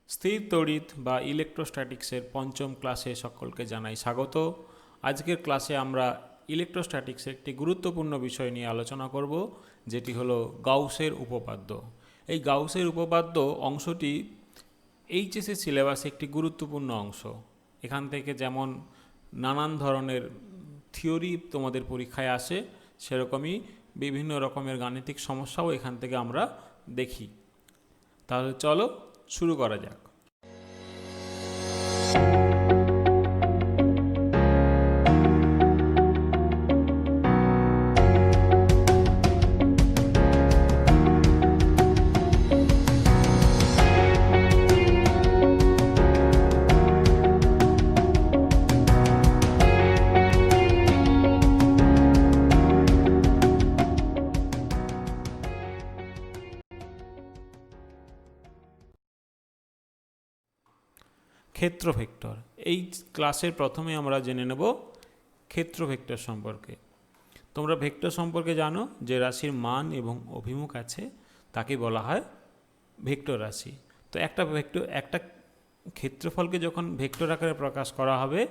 স্থির তড়িৎ বা ইলেকট্রোস্ট্যাটিক্সের পঞ্চম ক্লাসে সকলকে জানাই স্বাগত। আজকের ক্লাসে আমরা ইলেকট্রোস্ট্যাটিক্সের একটি গুরুত্বপূর্ণ বিষয় নিয়ে আলোচনা করব, যেটি হলো গাউসের উপপাদ্য। এই গাউসের উপপাদ্য অংশটি এইচএসসি সিলেবাসে একটি গুরুত্বপূর্ণ অংশ। এখান থেকে যেমন নানান ধরনের থিওরি তোমাদের পরীক্ষায় আসে, সেরকমই বিভিন্ন রকমের গাণিতিক সমস্যাও এখান থেকে আমরা দেখি। তাহলে চলো শুরু করা যাক। ক্ষেত্র ভেক্টর। এই ক্লাসের প্রথমে আমরা জেনে নেব ক্ষেত্র ভেক্টর সম্পর্কে। তোমরা ভেক্টর সম্পর্কে জানো যে রাশির মান এবং অভিমুখ আছে তাকে বলা হয় ভেক্টর রাশি। তো একটা ক্ষেত্রফলকে যখন ভেক্টর আকারে প্রকাশ করা হবে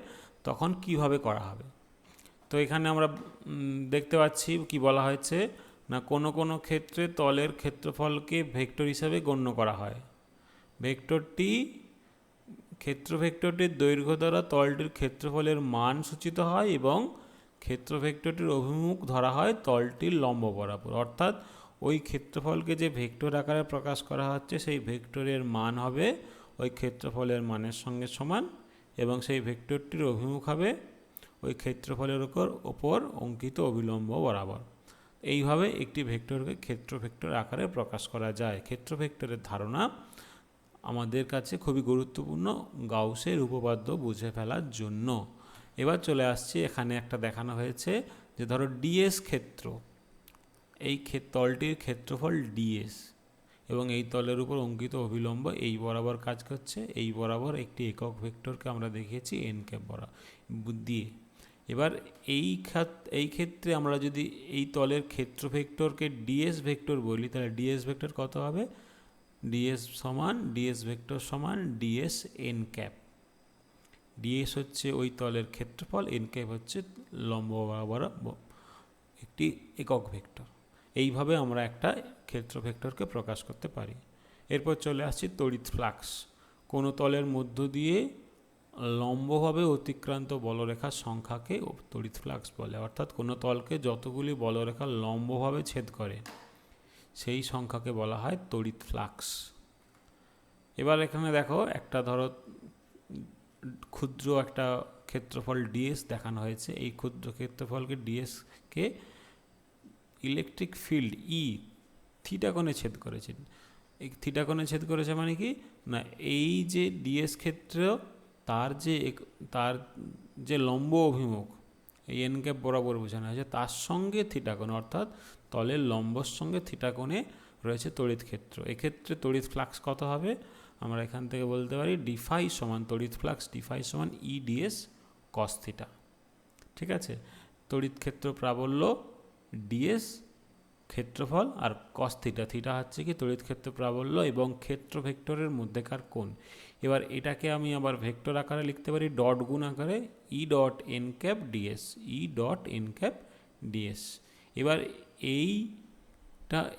তখন কিভাবে করা হবে। তো এখানে আমরা দেখতে পাচ্ছি কি বলা হয়েছে না, কোনো কোনো ক্ষেত্রে তলের ক্ষেত্রফলকে ভেক্টর হিসাবে গণ্য করা হয়। ক্ষেত্র ভেক্টরটির দৈর্ঘ্য দ্বারা তলটির ক্ষেত্রফলের মান সূচিত হয় এবং ক্ষেত্র ভেক্টরটির অভিমুখ ধরা হয় তলটির লম্ব বরাবর। অর্থাৎ ওই ক্ষেত্রফলকে যে ভেক্টর আকারে প্রকাশ করা হচ্ছে সেই ভেক্টরের মান হবে ওই ক্ষেত্রফলের মানের সঙ্গে সমান এবং সেই ভেক্টরটির অভিমুখ হবে ওই ক্ষেত্রফলের ওপর অঙ্কিত অবিলম্ব বরাবর। এইভাবে একটি ভেক্টরকে ক্ষেত্র ভেক্টর আকারে প্রকাশ করা যায়। ক্ষেত্র ভেক্টরের ধারণা আমাদের কাছে খুবই গুরুত্বপূর্ণ গাউসের উপপাদ্য বুঝে ফেলার জন্য। এবার চলে আসছি, এখানে একটা দেখানো হয়েছে যে ধরো ডিএস ক্ষেত্র, এই তলটির ক্ষেত্রফল ডিএস এবং এই তলের উপর অঙ্কিত অভিলম্ব এই বরাবর কাজ করছে। এই বরাবর একটি একক ভেক্টরকে আমরা দেখিয়েছি এন ক্যাপ দিয়ে। এবার এই ক্ষেত্রে আমরা যদি এই তলের ক্ষেত্র ভেক্টরকে ডিএস ভেক্টর বলি তাহলে ডিএস ভেক্টর কত হবে? ডিএস ভেক্টর সমান ডিএস এন ক্যাপ। ডিএস হচ্ছে ওই তলের ক্ষেত্রফল, এন ক্যাপ হচ্ছে লম্ব বরাবর একটি একক ভেক্টর। এইভাবে আমরা একটা ক্ষেত্র ভেক্টরকে প্রকাশ করতে পারি। এরপর চলে আসছি তড়িৎ ফ্লাক্স। কোনো তলের মধ্য দিয়ে লম্বভাবে অতিক্রান্ত বলরেখার সংখ্যাকে তড়িৎ ফ্লাক্স বলে। অর্থাৎ কোনো তলকে যতগুলি বলরেখা লম্বভাবে ছেদ করে সেই সংখ্যাকে বলা হয় তড়িৎ ফ্লাক্স। এবার এখানে দেখো একটা ধরো ক্ষুদ্র একটা ক্ষেত্রফল ডিএস দেখানো হয়েছে। এই ক্ষুদ্র ক্ষেত্রফলকে ডিএসকে ইলেকট্রিক ফিল্ড ই থিটা কোণে ছেদ করেছে। এই থিটা কোণে ছেদ করেছে মানে কি না, এই যে ডিএস ক্ষেত্র তার যে লম্ব অভিমুখ এই এন ক্যাপ বরাবর বোঝানো হয়েছে তার সঙ্গে থিটা কোণ, অর্থাৎ তলের লম্বর সঙ্গে থিটা কোণে রয়েছে তড়িৎ ক্ষেত্র। এক্ষেত্রে তড়িৎ ফ্লাক্স কত হবে? আমরা এখান থেকে বলতে পারি ডিফাই সমান তড়িৎ ফ্লাক্স ডিফাই সমান ই ডিএস কস থিটা। ঠিক আছে, তড়িৎ ক্ষেত্র প্রাবল্য ডিএস ক্ষেত্রফল আর কস থিটা, থিটা হচ্ছে কি তড়িৎ ক্ষেত্র প্রাবল্য এবং ক্ষেত্র ভেক্টরের মধ্যেকার কোণ। এবার এটাকে আমি আবার ভেক্টর আকারে লিখতে পারি ডট গুণ আকারে ই ডট এন ক্যাপ ডিএস, ই ডট এন ক্যাপ ডিএস। এবার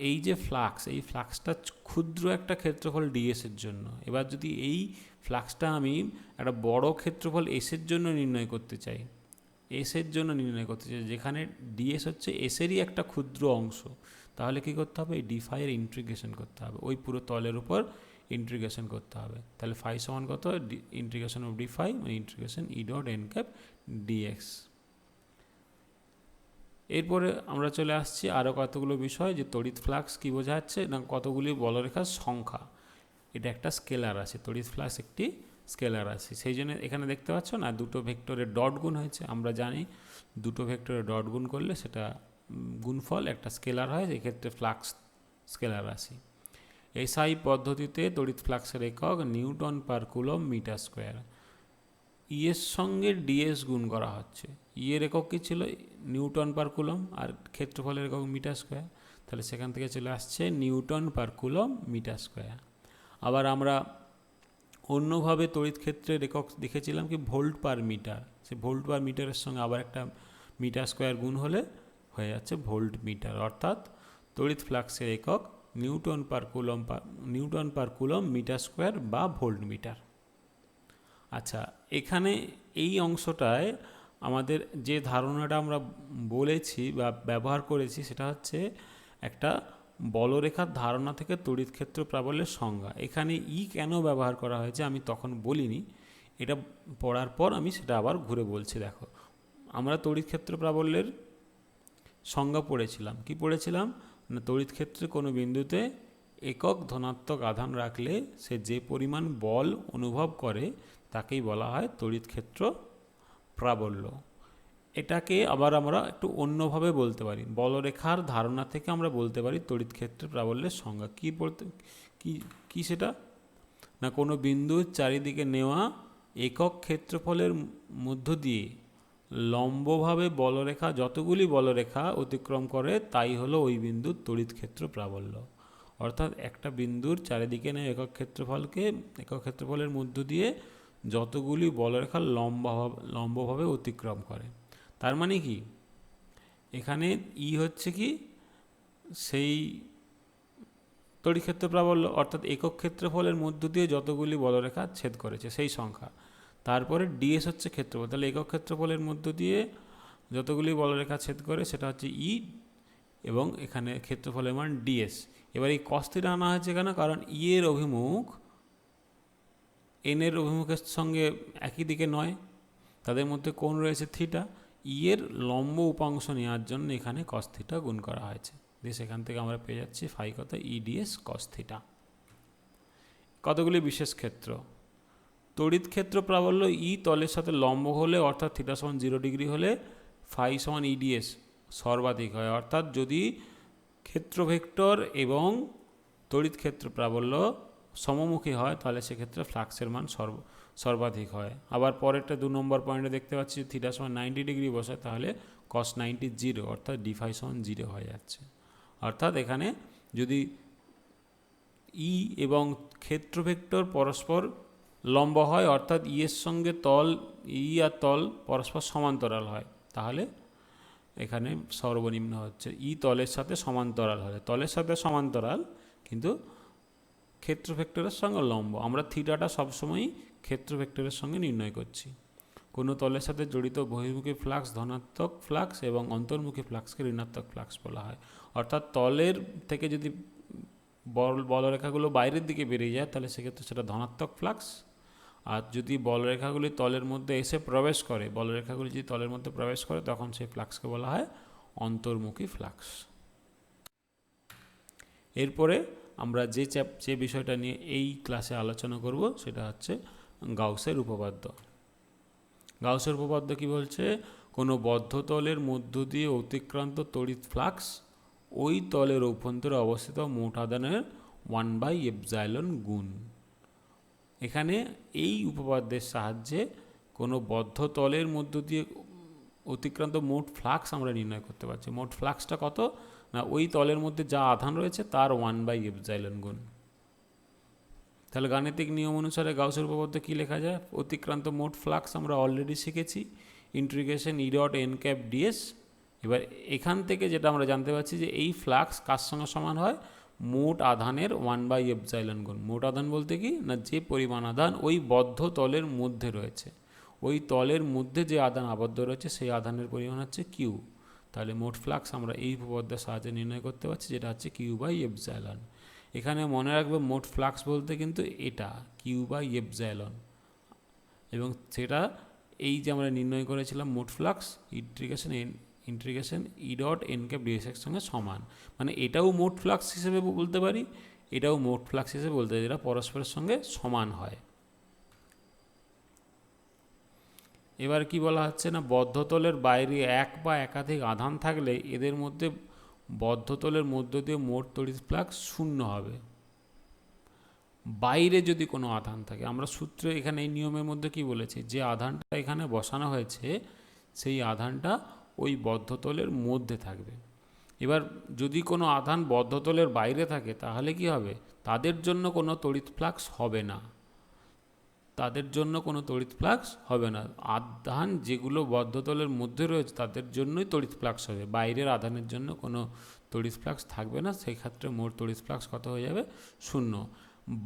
এই যে ফ্লাক্স, এই ফ্লাক্সটা ক্ষুদ্র একটা ক্ষেত্রফল ডিএসের জন্য। এবার যদি এই ফ্লাক্সটা আমি একটা বড় ক্ষেত্রফল এসের জন্য নির্ণয় করতে চাই, যেখানে ডিএস হচ্ছে এসেরই একটা ক্ষুদ্র অংশ, তাহলে কি করতে হবে? এই ডি ফাইয়ের ইন্টিগ্রেশন করতে হবে, ওই পুরো তলের উপর ইন্টিগ্রেশন করতে হবে। তাহলে ফাই সমান কত? ইন্টিগ্রেশন অফ ডি ফাই মানে integration e dot n cap dx. এরপরে আমরা চলে আসছি আরও কতগুলো বিষয়, যে তড়িৎ ফ্লাক্স কী বোঝাচ্ছে না, কতগুলি বলরেখার সংখ্যা। এটা একটা স্কেলার রাশি, তড়িৎ ফ্লাক্স একটি স্কেলার রাশি। সেই জন্য এখানে দেখতে পাচ্ছ না দুটো ভেক্টরের ডট গুণ হয়েছে। আমরা জানি দুটো ভেক্টরের ডট গুণ করলে সেটা গুণফল একটা স্কেলার হয়, এক্ষেত্রে ফ্লাক্স স্কেলার রাশি। এসআই পদ্ধতিতে তড়িৎ ফ্লাক্সের একক newton per coulomb metre square. E এর সঙ্গে ডিএস গুণ করা হচ্ছে। ই এর একক কী ছিল? নিউটন পার কুলম, আর ক্ষেত্রফলের একক মিটার স্কোয়ার। তাহলে সেখান থেকে চলে আসছে newton per coulomb metre square. আবার আমরা অন্যভাবে তড়িৎ ক্ষেত্রের একক দেখেছিলাম কি ভোল্ট পার মিটার, সে ভোল্ট পার মিটারের সঙ্গে আবার একটা মিটার স্কোয়ার গুণ হলে হয়ে যাচ্ছে ভোল্ট মিটার, অর্থাৎ তড়িৎ ফ্লাক্সের একক newton per coulomb metre square বা ভোল্ট মিটার। আচ্ছা, এখানে এই অংশটায় আমাদের যে ধারণাটা আমরা বলেছি বা ব্যবহার করেছি সেটা হচ্ছে একটা বলরেখার ধারণা থেকে তড়িৎ ক্ষেত্র প্রাবল্যের সংজ্ঞা। এখানে কেন ব্যবহার করা হয়েছে আমি তখন বলিনি, এটা পড়ার পর আমি সেটা আবার ঘুরে বলছি। দেখো, আমরা তড়িৎ ক্ষেত্র প্রাবল্যের সংজ্ঞা পড়েছিলাম। কি পড়েছিলাম না, তড়িৎ ক্ষেত্রে কোনো বিন্দুতে একক ধনাত্মক আধান রাখলে সে যে পরিমাণ বল অনুভব করে তাকেই বলা হয় তড়িৎ ক্ষেত্র প্রাবল্য। এটাকে আবার আমরা একটু অন্যভাবে বলতে পারি, বলরেখার ধারণা থেকে আমরা বলতে পারি তড়িৎ ক্ষেত্রের প্রাবল্যের সংজ্ঞা কি সেটা না, কোনো বিন্দুর চারিদিকে নেওয়া একক ক্ষেত্রফলের মধ্য দিয়ে লম্বভাবে বলরেখা যতগুলি বলরেখা অতিক্রম করে তাই হলো ওই বিন্দুর তড়িৎ ক্ষেত্র প্রাবল্য। অর্থাৎ একটা বিন্দুর চারিদিকে নেওয়া একক ক্ষেত্রফলের মধ্য দিয়ে যতগুলি বলরেখা লম্বভাবে অতিক্রম করে। তার মানে কি, এখানে হচ্ছে কি সেই তড়িৎ ক্ষেত্র প্রাবল্য, অর্থাৎ একক ক্ষেত্রফলের মধ্য দিয়ে যতগুলি বলরেখা ছেদ করেছে সেই সংখ্যা। তারপরে ডিএস হচ্ছে ক্ষেত্রফল, তাহলে একক ক্ষেত্রফলের মধ্য দিয়ে যতগুলি বলরেখা ছেদ করে সেটা হচ্ছে এবং এখানে ক্ষেত্রফলের মান ডিএস। এবার এই কস থিটা আনা হয়েছে কেন, কারণ এর অভিমুখ এর অভিমুখের সঙ্গে একই দিকে নয়, তাদের মধ্যে কোণ রয়েছে থিটা, এর লম্ব উপাংশ নেওয়ার জন্য এখানে কস থিটা গুণ করা হয়েছে। সেখান থেকে আমরা পেয়ে যাচ্ছি ফাই কত, ইডিএস কস থিটা। কতগুলি বিশেষ ক্ষেত্র, তড়িৎ ক্ষেত্র প্রাবল্য তলের সাথে লম্ব হলে অর্থাৎ থিটা সমান 0 ডিগ্রি হলে ফাই সমান ইডিএস সর্বাধিক হয়। অর্থাৎ যদি ক্ষেত্র ভেক্টর এবং তড়িৎ ক্ষেত্র প্রাবল্য সমমুখী হয় তাহলে সেক্ষেত্রে ফ্লাক্সের মান সর্বাধিক হয়। আবার পরেরটা 2 নম্বর পয়েন্টে দেখতে পাচ্ছি থিটা সমান 90 ডিগ্রি বসায় তাহলে কস 90 0, অর্থাৎ ডি ফাই সমান 0 হয়ে যাচ্ছে। অর্থাৎ এখানে যদি এবং ক্ষেত্র ভেক্টর পরস্পর লম্ব হয়, অর্থাৎ এর সঙ্গে আর তল পরস্পর সমান্তরাল হয়, তাহলে এখানে সর্বনিম্ন হচ্ছে তলের সাথে সমান্তরাল হলে, তলের সাথে সমান্তরাল কিন্তু ক্ষেত্র ভেক্টরের সঙ্গে লম্ব। আমরা থিটাটা সবসময়ই ক্ষেত্র ভেক্টরের সঙ্গে নির্ণয় করছি। কোনো তলের সাথে জড়িত বহির্মুখী ফ্লাক্স ধনাত্মক ফ্লাক্স এবং অন্তর্মুখী ফ্লাক্সকে ঋণাত্মক ফ্লাক্স বলা হয়। অর্থাৎ তলের থেকে যদি বলরেখাগুলো বাইরের দিকে বেরিয়ে যায় তাহলে সেক্ষেত্রে সেটা ধনাত্মক ফ্লাক্স, আর যদি বলরেখাগুলি তলের মধ্যে এসে প্রবেশ করে, বলরেখাগুলি যদি তলের মধ্যে প্রবেশ করে তখন সেই ফ্লাক্সকে বলা হয় অন্তর্মুখী ফ্লাক্স। এরপরে আমরা যে বিষয়টা নিয়ে এই ক্লাসে আলোচনা করব সেটা হচ্ছে গাউসের উপপাদ্য। গাউসের উপপাদ্য কি বলছে, কোনো বদ্ধ তলের মধ্য দিয়ে অতিক্রান্ত তড়িৎ ফ্লাক্স ওই তলের অভ্যন্তরে অবস্থিত মোট আধানের 1/ε গুণ। এখানে এই উপপাদ্যের সাহায্যে কোনো বদ্ধ তলের মধ্য দিয়ে অতিক্রান্ত মোট ফ্লাক্স আমরা নির্ণয় করতে পারছি। মোট ফ্লাক্সটা কত না, ওই তলের মধ্যে যা আধান রয়েছে তার 1/ε গুণ। তাহলে গাণিতিক নিয়ম অনুসারে গাউসের উপপাদ্য কী লেখা যায়, অতিক্রান্ত মোট ফ্লাক্স আমরা অলরেডি শিখেছি, ইন্টিগ্রেশন E.n∠ds। এবার এখান থেকে যেটা আমরা জানতে পারছি যে এই ফ্লাক্স কার সঙ্গে সমান হয়, মোট আধানের 1/ε গুণ। মোট আধান বলতে কি না, যে পরিমাণ আধান ওই বদ্ধ তলের মধ্যে রয়েছে, ওই তলের মধ্যে যে আধান আবদ্ধ রয়েছে সেই আধানের পরিমাণ হচ্ছে কিউ। তাহলে মোট ফ্লাক্স আমরা এই উপপাদ্যের সাহায্যে নির্ণয় করতে পারছি, যেটা হচ্ছে Q/ε। এখানে মনে রাখবে মোট ফ্লাক্স বলতে কিন্তু এটা Q/ε, এবং সেটা এই যে আমরা নির্ণয় করেছিলাম মোট ফ্লাক্স ইন্টিগ্রেশন E.n∠ds এর সঙ্গে সমান। মানে এটাও মোট ফ্লাক্স হিসেবে বলতে পারি, এটাও মোট ফ্লাক্স হিসেবে বলতে পারি, যেটা পরস্পরের সঙ্গে সমান হয়। এবার কি বলা হচ্ছে না, বদ্ধতলের বাইরে এক বা একাধিক আধান থাকলে এদের মধ্যে বদ্ধতলের মধ্য দিয়ে মোট তড়িৎ ফ্লাক্স 0 হবে। বাইরে যদি কোনো আধান থাকে, আমরা সূত্রে এখানে এই নিয়মের মধ্যে কি বলেছি, যে আধানটা এখানে বসানো হয়েছে সেই আধানটা ওই বদ্ধতলের মধ্যে থাকবে। এবার যদি কোনো আধান বদ্ধতলের বাইরে থাকে তাহলে কি হবে, তাদের জন্য কোনো তড়িৎ ফ্লাক্স হবে না। তাদের জন্য কোনো তড়িৎ ফ্লাক্স হবে না। আধান যেগুলো বদ্ধতলের মধ্যে রয়েছে তাদের জন্যই তড়িৎ ফ্লাক্স হবে, বাইরের আধানের জন্য কোনো তড়িৎ ফ্লাক্স থাকবে না। সেই ক্ষেত্রে মোট তড়িৎ ফ্লাক্স কত হয়ে যাবে? 0।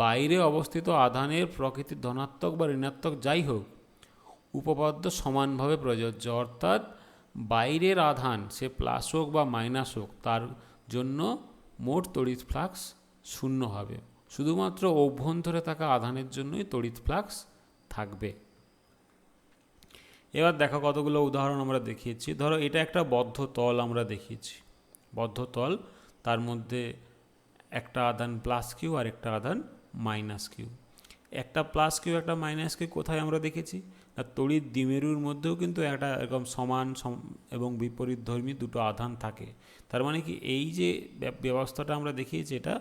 বাইরে অবস্থিত আধানের প্রকৃতি ধনাত্মক বা ঋণাত্মক যাই হোক, উপপাদ্য সমানভাবে প্রযোজ্য, অর্থাৎ বাইরের আধান সে প্লাস হোক বা মাইনাস হোক তার জন্য মোট তড়িৎ ফ্লাক্স 0 হবে। শুধুমাত্র অভ্যন্তরে থাকা আধানের জন্যই তড়িৎ ফ্লাক্স থাকবে। এবার দেখো কতগুলো উদাহরণ আমরা দেখিয়েছি। ধরো এটা একটা বদ্ধ তল আমরা দেখিয়েছি, বদ্ধ তল, তার মধ্যে একটা আধান প্লাস কিউ আর একটা আধান মাইনাস কিউ। একটা প্লাস কিউ একটা মাইনাস কিউ কোথায় আমরা দেখেছি? আর তড়িৎ দ্বিমেরুর মধ্যেও কিন্তু একটা এরকম সমান এবং বিপরীত ধর্মী দুটো আধান থাকে। তার মানে কি এই যে ব্যবস্থাটা আমরা দেখিয়েছি এটা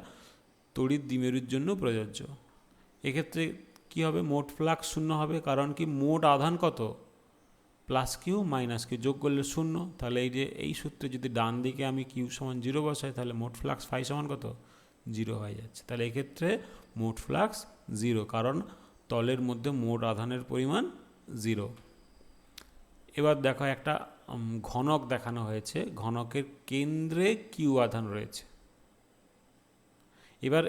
তড়িৎ দ্বিমেরুর জন্য প্রযোজ্য। এক্ষেত্রে কি হবে? মোট ফ্লাক্স 0 হবে, কারণ কি মোট আধান কত? প্লাস কিউ মাইনাস কিউ যোগ করলে 0। তাহলে এই যে এই সূত্রে যদি ডান দিকে আমি কিউ সমান 0 বসাই তাহলে মোট ফ্লাক্স ফাই সমান কত? 0 হয়ে যাচ্ছে। তাহলে এক্ষেত্রে মোট ফ্লাক্স 0, কারণ তলের মধ্যে মোট আধানের পরিমাণ 0। এবার দেখো একটা ঘনক দেখানো হয়েছে, ঘনকের কেন্দ্রে কিউ আধান রয়েছে। এবার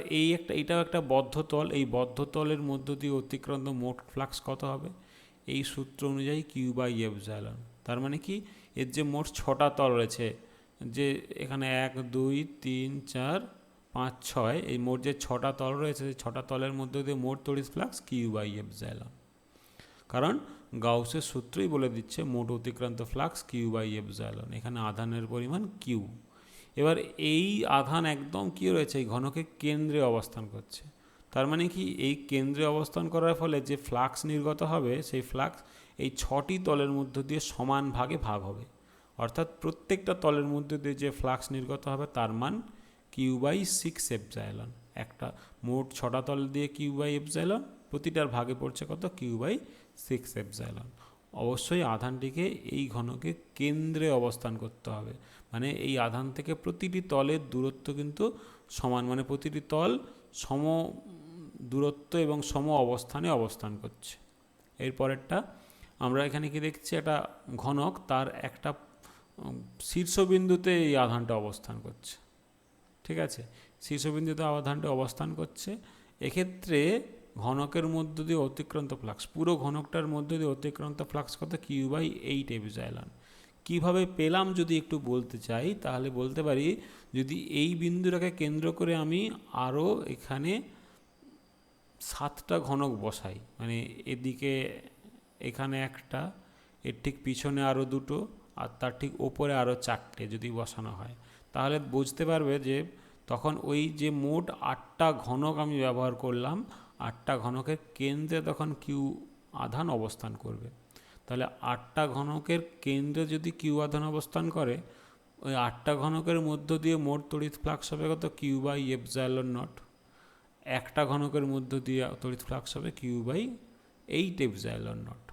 এটাও একটা বদ্ধ তল, এই বদ্ধ তলের মধ্য দিয়ে অতিক্রান্ত মোট ফ্লাক্স কত হবে? এই সূত্র অনুযায়ী কিউ বাই এপসাইলন। তার মানে কি এর যে মোট 6টা তল রয়েছে, যে এখানে 1 2 3 4 5 6, এই মোট যে 6টা তল রয়েছে সেই 6টা তলের মধ্য দিয়ে মোট তড়িৎ ফ্লাক্স কিউ বাই এপসাইলন, কারণ গাউসের সূত্রই বলে দিচ্ছে মোট অতিক্রান্ত ফ্লাক্স কিউ বাই এপসাইলন। এখানে আধানের পরিমাণ কিউ। এবার এই আধান একদম কি রয়েছে? এই ঘনকের কেন্দ্রে অবস্থান করছে। তার মানে কি এই কেন্দ্রে অবস্থান করার ফলে যে ফ্লাক্স নির্গত হবে সেই ফ্লাক্স এই 6টি তলের মধ্য দিয়ে সমান ভাগে ভাগ হবে, অর্থাৎ প্রত্যেকটা তলের মধ্যে দিয়ে যে ফ্লাক্স নির্গত হবে তার মান কিউ বাই 6 এপসাইলন। একটা মোট 6টা তল দিয়ে কিউ বাই এপসাইলন, প্রতিটার ভাগে পড়ছে কত? Q by 6 epsilon. অবশ্যই আধানটিকে এই ঘনকের কেন্দ্রে অবস্থান করতে হবে, মানে এই আধান থেকে প্রতিটি তলের দূরত্ব কিন্তু সমান, মানে প্রতিটি তল সম দূরত্ব এবং সম অবস্থানে অবস্থান করছে। এরপরেরটা আমরা এখানে কি দেখছি? একটা ঘনক, তার একটা শীর্ষবিন্দুতে এই আধানটা অবস্থান করছে। ঠিক আছে, শীর্ষবিন্দুতে আধানটা অবস্থান করছে। এক্ষেত্রে ঘনকের মধ্য দিয়ে অতিক্রান্ত ফ্লাক্স, পুরো ঘনকটার মধ্য দিয়ে অতিক্রান্ত ফ্লাক্স কত? Q by 8 epsilon. কীভাবে পেলাম যদি একটু বলতে চাই তাহলে বলতে পারি, যদি এই বিন্দুটাকে কেন্দ্র করে আমি আরও এখানে 7টা ঘনক বসাই, মানে এদিকে এখানে একটা, এর ঠিক পিছনে আরও 2টো, আর তার ঠিক ওপরে আরও 4টে যদি বসানো হয়, তাহলে বুঝতে পারবে যে তখন ওই যে মোট 8টা ঘনক আমি ব্যবহার করলাম, 8টা ঘনকের কেন্দ্রে তখন কিউ আধান অবস্থান করবে। তাহলে 8টা ঘনকের কেন্দ্রে যদি কিউ আধান অবস্থান করে, ওই 8টা ঘনকের মধ্য দিয়ে মোট তড়িৎ ফ্লাক্স হবে কত? Q by epsilon nought. একটা ঘনকের মধ্য দিয়ে তড়িৎ ফ্লাক্স হবে কিউ বাই 8 এপসাইলন নট।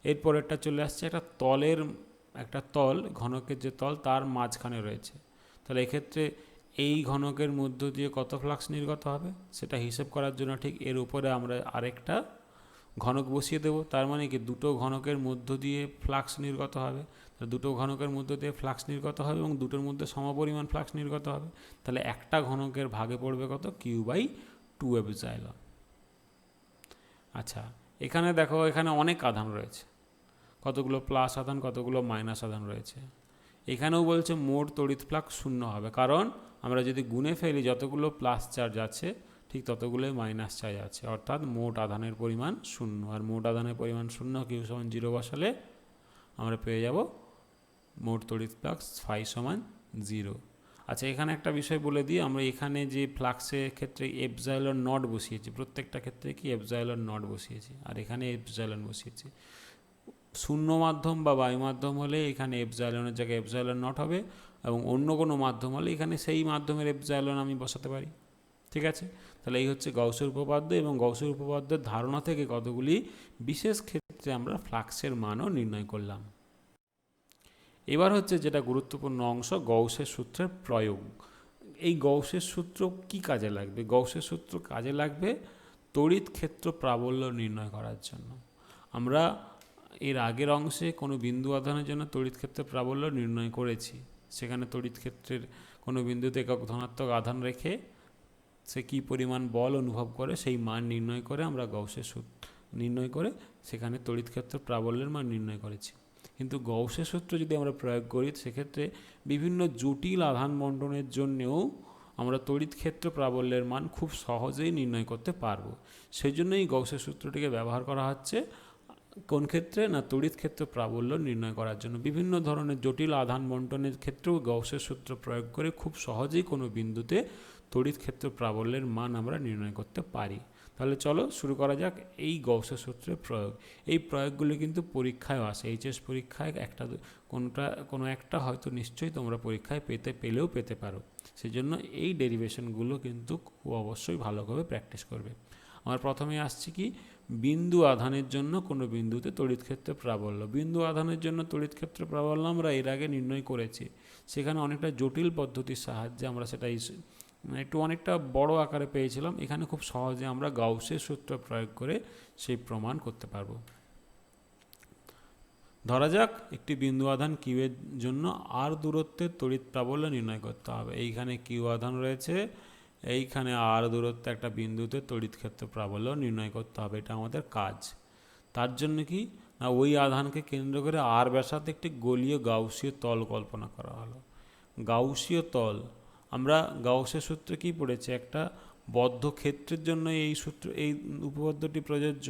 এরপরেরটা চলে আসছে একটা তল, ঘনকের যে তল তার মাঝখানে রয়েছে। তাহলে এক্ষেত্রে এই ঘনকের মধ্য দিয়ে কত ফ্লাক্স নির্গত হবে সেটা হিসেব করার জন্য ঠিক এর উপরে আমরা আরেকটা ঘনক বসিয়ে দেব। তার মানে কি দুটো ঘনকের মধ্য দিয়ে ফ্লাক্স নির্গত হবে, দুটো ঘনকের মধ্য দিয়ে ফ্লাক্স নির্গত হবে এবং দুটোর মধ্যে সমপরিমাণ ফ্লাক্স নির্গত হবে। তাহলে একটা ঘনকের ভাগে পড়বে কত? Q by 2 epsilon. আচ্ছা, এখানে দেখো এখানে অনেক আধান রয়েছে, কতগুলো প্লাস আধান কতগুলো মাইনাস আধান রয়েছে। এখানেও বলছে মোট তড়িৎ ফ্লাক্স 0 হবে, কারণ আমরা যদি গুণে ফেলি যতগুলো প্লাস চার্জ আছে ঠিক ততগুলোই মাইনাস চার্জ আছে, অর্থাৎ মোট আধানের পরিমাণ 0। আর মোট আধানের পরিমাণ 0, কিউ সমান 0 বসালে আমরা পেয়ে যাব মোট তড়িৎ ফ্লাক্স ফাই সমান 0। আচ্ছা, এখানে একটা বিষয় বলে দিই, আমরা এখানে যে ফ্লাক্সের ক্ষেত্রে এপসাইলন নট বসিয়েছি, প্রত্যেকটা ক্ষেত্রে কি এপসাইলন নট বসিয়েছি, আর এখানে এপসাইলন বসিয়েছি। শূন্য মাধ্যম বা বায়ু মাধ্যম হলে এখানে এপসাইলনের জায়গায় এপসাইলন নট হবে, এবং অন্য কোনো মাধ্যম হলে এখানে সেই মাধ্যমের এপসাইলন আমি বসাতে পারি। ঠিক আছে, তাহলে এই হচ্ছে গাউসের উপপাদ্য, এবং গাউসের উপপাদ্যের ধারণা থেকে কতগুলি বিশেষ ক্ষেত্রে আমরা ফ্লাক্সের মানও নির্ণয় করলাম। এবার হচ্ছে যেটা গুরুত্বপূর্ণ অংশ, গাউসের সূত্রের প্রয়োগ। এই গাউসের সূত্র কি কাজে লাগবে? গাউসের সূত্র কাজে লাগবে তড়িৎ ক্ষেত্র প্রাবল্য নির্ণয় করার জন্য। আমরা এর আগের অংশে কোনো বিন্দু আধানের জন্য তড়িৎ ক্ষেত্রের প্রাবল্য নির্ণয় করেছি। সেখানে তড়িৎ ক্ষেত্রের কোনো বিন্দুতে একক ধনাত্মক আধান রেখে সে কী পরিমাণ বল অনুভব করে সেই মান নির্ণয় করে আমরা গাউসের সূত্র নির্ণয় করে সেখানে তড়িৎ ক্ষেত্র প্রাবল্যের মান নির্ণয় করেছি। কিন্তু গাউসের সূত্র যদি আমরা প্রয়োগ করি সেক্ষেত্রে বিভিন্ন জটিল আধান বণ্টনের জন্যেও আমরা তড়িৎ ক্ষেত্র প্রাবল্যের মান খুব সহজেই নির্ণয় করতে পারবো। সেই জন্যই গাউসের সূত্রটিকে ব্যবহার করা হচ্ছে কোন ক্ষেত্রে না তড়িৎ ক্ষেত্র প্রাবল্য নির্ণয় করার জন্য। বিভিন্ন ধরনের জটিল আধান বণ্টনের ক্ষেত্রেও গাউসের সূত্র প্রয়োগ করে খুব সহজেই কোনো বিন্দুতে তড়িৎ ক্ষেত্র প্রাবল্যের মান আমরা নির্ণয় করতে পারি। তাহলে চলো শুরু করা যাক এই গাউসের সূত্রের প্রয়োগ। এই প্রয়োগগুলি কিন্তু পরীক্ষায় আসে, এইচএস পরীক্ষায় কোনো একটা হয়তো নিশ্চয়ই তোমরা পরীক্ষায় পেলেও পেতে পারো। সেই জন্য এই ডেরিভেশনগুলো কিন্তু খুব অবশ্যই ভালোভাবে প্র্যাকটিস করবে। আমার প্রথমে আসছি কি বিন্দু আধানের জন্য কোনো বিন্দুতে তড়িৎ ক্ষেত্র প্রাবল্য। বিন্দু আধানের জন্য তড়িৎ ক্ষেত্র প্রাবল্য আমরা এর আগে নির্ণয় করেছি। সেখানে অনেকটা জটিল পদ্ধতির সাহায্যে আমরা সেটা একটু অনেকটা বড় আকারে পেয়েছিলাম। এখানে খুব সহজে আমরা গাউসের সূত্র প্রয়োগ করে সেই প্রমাণ করতে পারবো। ধরা যাক একটি বিন্দু আধান কিউ এর জন্য আর দূরত্বের তড়িৎ প্রাবল্য নির্ণয় করতে হবে। এইখানে কিউ আধান রয়েছে, এইখানে আর দূরত্বে একটা বিন্দুতে তড়িৎ ক্ষেত্র প্রাবল্য নির্ণয় করতে হবে। এটা আমাদের কাজ। তার জন্য কি না ওই আধানকে কেন্দ্র করে আর ব্যাসার্ধে একটি গোলীয় গাউসীয় তল কল্পনা করা হলো। গাউসীয় তল আমরা গাউসের সূত্রে কি পড়েছি, একটা বদ্ধ ক্ষেত্রের জন্য এই উপপাদ্যটি প্রযোজ্য।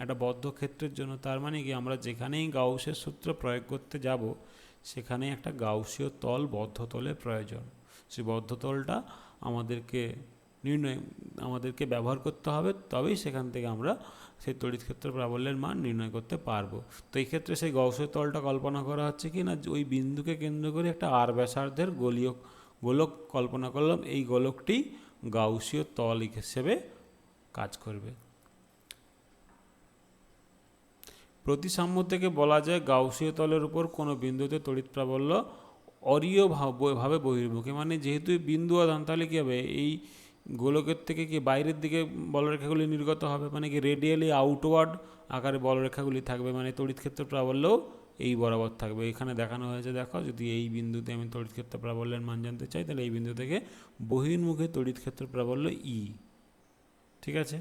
একটা বদ্ধ ক্ষেত্রের জন্য তার মানে কি আমরা যেখানেই গাউসের সূত্র প্রয়োগ করতে যাব সেখানে একটা গাউসীয় তল বদ্ধ তলের প্রয়োজন। সেই বদ্ধ তলটা আমাদেরকে ব্যবহার করতে হবে, তবেই সেখান থেকে আমরা সেই তড়িৎ ক্ষেত্র প্রাবল্যের মান নির্ণয় করতে পারবো। তো এই ক্ষেত্রে সেই গাউসীয় তলটা কল্পনা করা হচ্ছে কি না ওই বিন্দুকে কেন্দ্র করে একটা আর ব্যাসার্ধের গোলক কল্পনা করলাম। এই গোলকটি গাউসীয় তল হিসেবে কাজ করবে। প্রতিসাম্য থেকে বলা যায় গাউসীয় তলের উপর কোনো বিন্দুতে তড়িৎ প্রাবল্য অরীয়ভাবে বহির্মুখী। মানে যেহেতু বিন্দু আধান তাহলে কী হবে, এই গোলকের থেকে কি বাইরের দিকে বলরেখাগুলি নির্গত হবে, মানে কি রেডিয়ালি আউটওয়ার্ড আকারে বলরেখাগুলি থাকবে। মানে তড়িৎ ক্ষেত্র প্রাবল্যও এই বরাবর থাকবে। এখানে দেখানো হয়েছে, দেখো যদি এই বিন্দুতে আমি তড়িৎ ক্ষেত্র প্রাবল্যের মান জানতে চাই তাহলে এই বিন্দু থেকে বহির্মুখে তড়িৎ ক্ষেত্র প্রাবল্য ই। ঠিক আছে,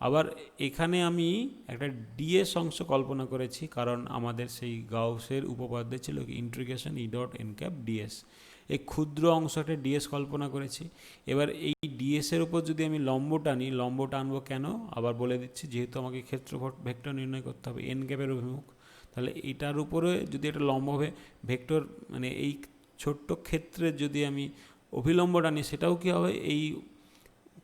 আবার এখানে আমি একটা ডিএস অংশ কল্পনা করেছি, কারণ আমাদের সেই গাউসের উপপাদ্য ছিল কি integration e dot n cap DS. এই ক্ষুদ্র অংশটা ডিএস কল্পনা করেছি। এবার এই ডিএসের উপর যদি আমি লম্ব টানি, লম্ব টানবো কেন আবার বলে দিচ্ছি, যেহেতু আমাকে ক্ষেত্র ভেক্টর নির্ণয় করতে হবে এন ক্যাপের অভিমুখ। তাহলে এটার উপরে যদি একটা লম্ব ভেক্টর মানে এই ছোট্ট ক্ষেত্রে যদি আমি অভিলম্ব টানি সেটাও কি হবে এই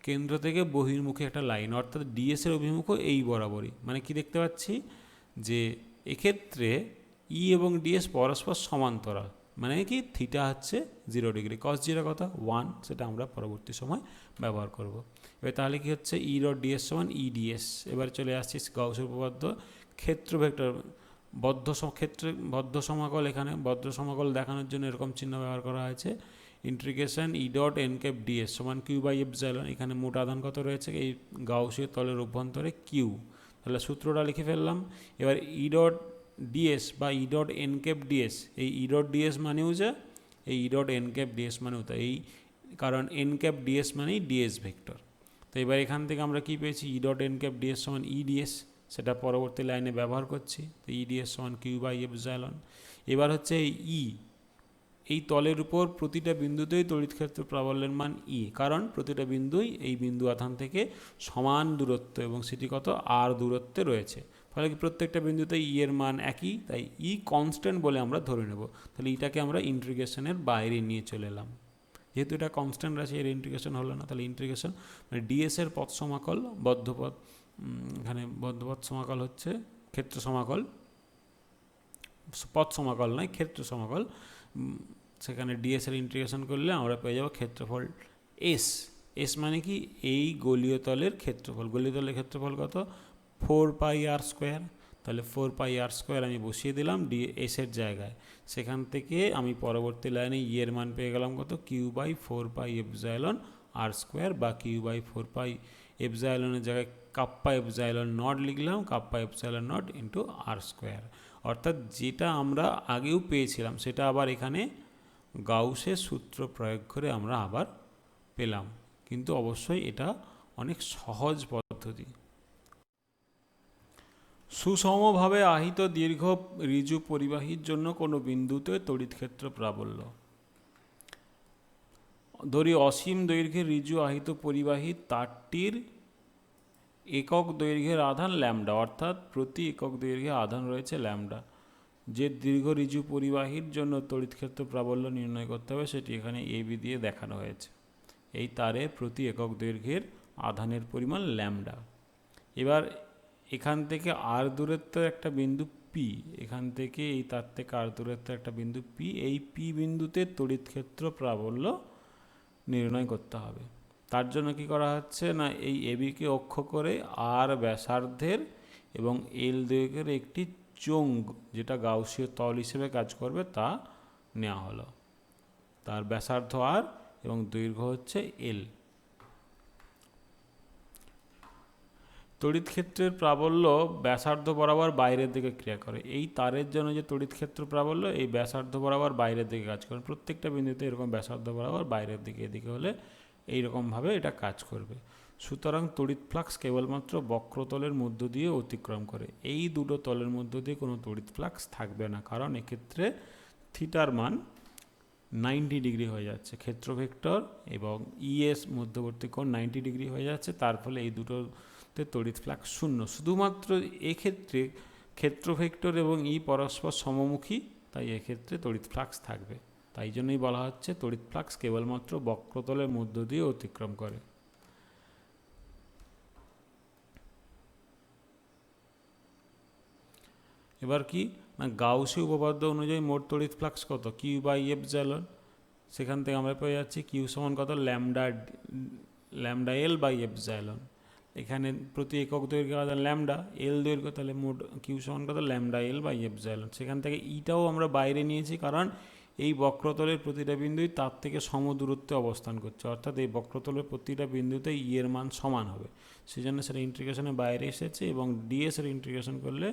কেন্দ্র থেকে বহির্মুখে একটা লাইন, অর্থাৎ ডিএসের অভিমুখও এই বরাবরই। মানে কি দেখতে পাচ্ছি যে এক্ষেত্রে ই এবং ডিএস পরস্পর সমান্তরাল। মানে কি থিটা হচ্ছে 0 ডিগ্রি, কস 0 কথা 1, সেটা আমরা পরবর্তী সময় ব্যবহার করব। এবার তাহলে কি হচ্ছে ই ডট ডিএস সমান ই ডিএস। এবার চলে আসছি গাউসের উপপাদ্য ক্ষেত্র ভেক্টর বদ্ধ সমাকল। এখানে বদ্ধ সমাকল দেখানোর জন্য এরকম চিহ্ন ব্যবহার করা হয়েছে, integration e dot n cap DS সমান কিউ বাই এপসাইলন। এখানে মোট আধান কত রয়েছে এই গাউসীয় তলের অভ্যন্তরে কিউ। তাহলে সূত্রটা লিখে ফেললাম। এবার ই ডট ডিএস বা ই ডট এন ক্যাপ ডিএস, এই ই ডট ডিএস মানেও যা এই ই ডট এন ক্যাপ ডিএস মানেও তা এই, কারণ এন ক্যাপ ডিএস মানেই ডিএস ভেক্টর। তো এবার এখান থেকে আমরা কি পেয়েছি ই ডট এন ক্যাপ ডিএস সমান ই ডিএস, সেটা পরবর্তী লাইনে ব্যবহার করছি। তো ই ডিএস সমান কিউ বাই এপসাইলন। এবার হচ্ছে এই তলের উপর প্রতিটা বিন্দুতেই তড়িৎ ক্ষেত্র প্রাবল্যের মান ই, কারণ প্রতিটা বিন্দুই এই বিন্দু আধান থেকে সমান দূরত্ব এবং সেটি কত আর দূরত্বে রয়েছে। ফলে কি প্রত্যেকটা বিন্দুতে ই এর মান একই, তাই ই কনস্ট্যান্ট বলে আমরা ধরে নেব। তাহলে এটাকে আমরা ইন্টিগ্রেশনের বাইরে নিয়ে চলে এলাম। যেহেতু এটা কনস্ট্যান্ট রাশি এর ইন্টিগ্রেশন হলো না, তাহলে ইন্টিগ্রেশন মানে ডিএস এর পথ সমাকল বদ্ধপথ, এখানে বদ্ধপথ সমাকল হচ্ছে ক্ষেত্র সমাকল, পথ সমাকল নয় ক্ষেত্র সমাকল। সেখানে ডিএস এর ইন্টিগ্রেশন করলে আমরা পেয়ে যাব ক্ষেত্রফল এস। এস মানে কি এই গোলীয় তলের ক্ষেত্রফল। গোলীয় তলের ক্ষেত্রফল কত 4 পাই আর স্কোয়ার। তাহলে 4 পাই আর স্কোয়ার আমি বসিয়ে দিলাম এস এর জায়গায়। সেখান থেকে আমি পরবর্তী লাইনে ই এর মান পেয়ে গেলাম কত কিউ বাই 4 পাই এপসাইলন আর স্কোয়ার, বা কিউ বাই 4 পাই এপসাইলনের জায়গায় কাপ্পা এপসাইলন নট লিখলাম, কাপ্পা এপসাইলন নট ইন্টু আর স্কোয়ার। অর্থাৎ যেটা আমরা আগেও পেয়েছিলাম সেটা আবার এখানে গাউসের সূত্র প্রয়োগ করে আমরা আবার পেলাম, কিন্তু অবশ্যই এটা অনেক সহজ পদ্ধতি। সুষমভাবে আহিত দীর্ঘ ঋজু পরিবাহীর জন্য কোনো বিন্দুতে তড়িৎ ক্ষেত্র প্রাবল্য। ধরি অসীম দৈর্ঘ্যের ঋজু আহিত পরিবাহী তারটির একক দৈর্ঘ্যের আধান ল্যামডা, অর্থাৎ প্রতি একক দৈর্ঘ্যে আধান রয়েছে ল্যামডা। যে দীর্ঘ ঋজু পরিবাহীর জন্য তড়িৎ ক্ষেত্র প্রাবল্য নির্ণয় করতে হবে সেটি এখানে এবি দিয়ে দেখানো হয়েছে। এই তারে প্রতি একক দৈর্ঘ্যের আধানের পরিমাণ ল্যামডা। এবার এখান থেকে আর দূরত্ব একটা বিন্দু পি, এখান থেকে এই তার থেকে আর দূরত্ব একটা বিন্দু পি, এই পি বিন্দুতে তড়িৎ ক্ষেত্র প্রাবল্য নির্ণয় করতে হবে। তার জন্য কি করা হচ্ছে না, এই এবিকে অক্ষ করে আর ব্যাসার্ধের এবং এল দৈর্ঘ্যের একটি চোঙ, যেটা গাউসীয় তল হিসেবে কাজ করবে, তা নেওয়া হলো। তার ব্যাসার্ধ আর এবং দৈর্ঘ্য হচ্ছে এল। তড়িৎ ক্ষেত্রের প্রাবল্য ব্যাসার্ধ বরাবর বাইরের দিকে ক্রিয়া করে। এই তারের জন্য যে তড়িৎ ক্ষেত্র প্রাবল্য এই ব্যাসার্ধ বরাবর বাইরের দিকে কাজ করে। প্রত্যেকটা বিন্দুতে এরকম ব্যাসার্ধ বরাবর বাইরের দিকে, এদিকে হলে এইরকমভাবে এটা কাজ করবে। সুতরাং তড়িৎ ফ্লাক্স কেবলমাত্র বক্রতলের মধ্য দিয়ে অতিক্রম করে। এই দুটো তলের মধ্য দিয়ে কোনো তড়িৎ ফ্লাক্স থাকবে না, কারণ এক্ষেত্রে থিটার মান 90 ডিগ্রি হয়ে যাচ্ছে। ক্ষেত্র ভেক্টর এবং ইএস মধ্যবর্তী কোণ 90 ডিগ্রি হয়ে যাচ্ছে, তার ফলে এই দুটোতে তড়িৎ ফ্লাক্স শূন্য। শুধুমাত্র এক্ষেত্রে ক্ষেত্র ভেক্টর এবং ই পরস্পর সমমুখী, তাই এক্ষেত্রে তড়িৎ ফ্লাক্স থাকবে। তাই জন্যই বলা হচ্ছে তড়িৎ ফ্লাক্স কেবলমাত্র বক্রতলের মধ্য দিয়ে অতিক্রম করে। এবার কি না, গাউসি উপপাদ্য অনুযায়ী মোট তড়িৎ ফ্লাক্স কত, কিউ বাই এপসাইলন। সেখান থেকে আমরা পেয়ে যাচ্ছি কিউ সমান কত, ল্যামডা এল বাই এপসাইলন। এখানে প্রতি একক দৈর্ঘ্য আধান ল্যামডা, এল দৈর্ঘ্য, তাহলে মোট কিউ সমান কত, ল্যামডা এল বাই এপসাইলন। সেখান থেকে ইটাও আমরা বাইরে নিয়েছি, কারণ এই বক্রতলের প্রতিটা বিন্দুই তার থেকে সম দূরত্বে অবস্থান করছে, অর্থাৎ এই বক্রতলের প্রতিটা বিন্দুতে ই এর মান সমান হবে। সেই জন্য সেটা ইন্টিগ্রেশনের বাইরে এসেছে, এবং ডিএস এর ইন্টিগ্রেশন করলে